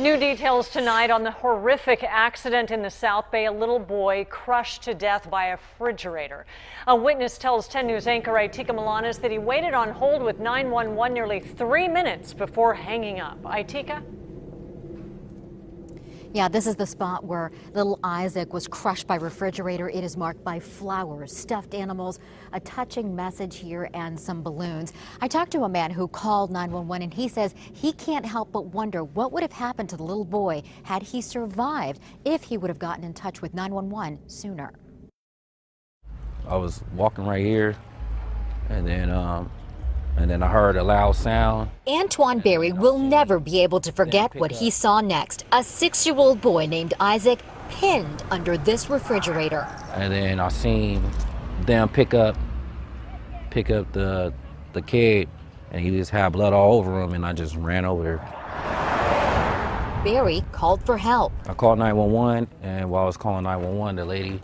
New details tonight on the horrific accident in the South Bay. A little boy crushed to death by a refrigerator. A witness tells 10 News anchor Itika Milanes that he waited on hold with 911 nearly 3 minutes before hanging up. Itika? Yeah, this is the spot where little Isaac was crushed by a refrigerator. It is marked by flowers, stuffed animals, a touching message here, and some balloons. I talked to a man who called 911, and he says he can't help but wonder what would have happened to the little boy had he survived if he would have gotten in touch with 911 sooner. I was walking right here, and then I heard a loud sound. Antoine Berry will never be able to forget what he saw next. A 6-year-old boy named Isaac pinned under this refrigerator. And then I seen them pick up the kid, and he just had blood all over him, and I just ran over there. Berry called for help. I called 911, and while I was calling 911, the lady,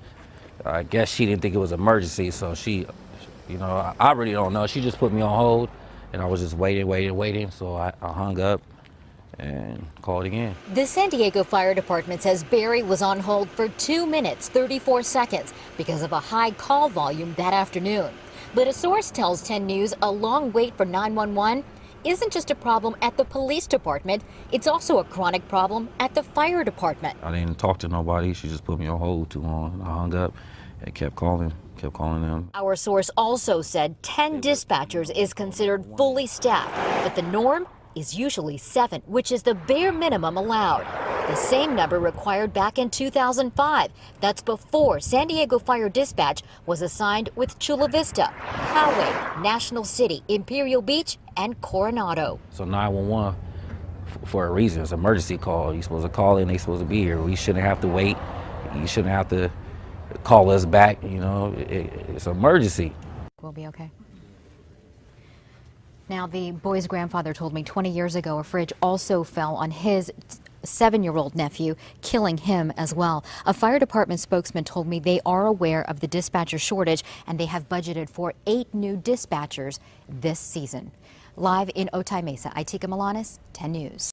I guess she didn't think it was an emergency, so I really don't know. She just put me on hold, and I was just waiting. So I hung up and called again. The San Diego Fire Department says Berry was on hold for 2 minutes, 34 seconds because of a high call volume that afternoon. But a source tells 10 News a long wait for 911 isn't just a problem at the police department, it's also a chronic problem at the fire department. I didn't talk to nobody. She just put me on hold too long. I hung up and kept calling them. Our source also said 10 dispatchers is considered fully staffed, but the norm is usually 7, which is the bare minimum allowed. The same number required back in 2005. That's before San Diego Fire Dispatch was assigned with Chula Vista, Poway, National City, Imperial Beach, and Coronado. So 911, for a reason, it's an emergency call. You're supposed to call in, they're supposed to be here. We shouldn't have to wait. You shouldn't have to call us back, it's an emergency. We'll be okay. Now, the boy's grandfather told me 20 years ago a fridge also fell on his 7-year-old nephew, killing him as well. A fire department spokesman told me they are aware of the dispatcher shortage and they have budgeted for 8 new dispatchers this season. Live in Otay Mesa, Itika Milanes, 10 News.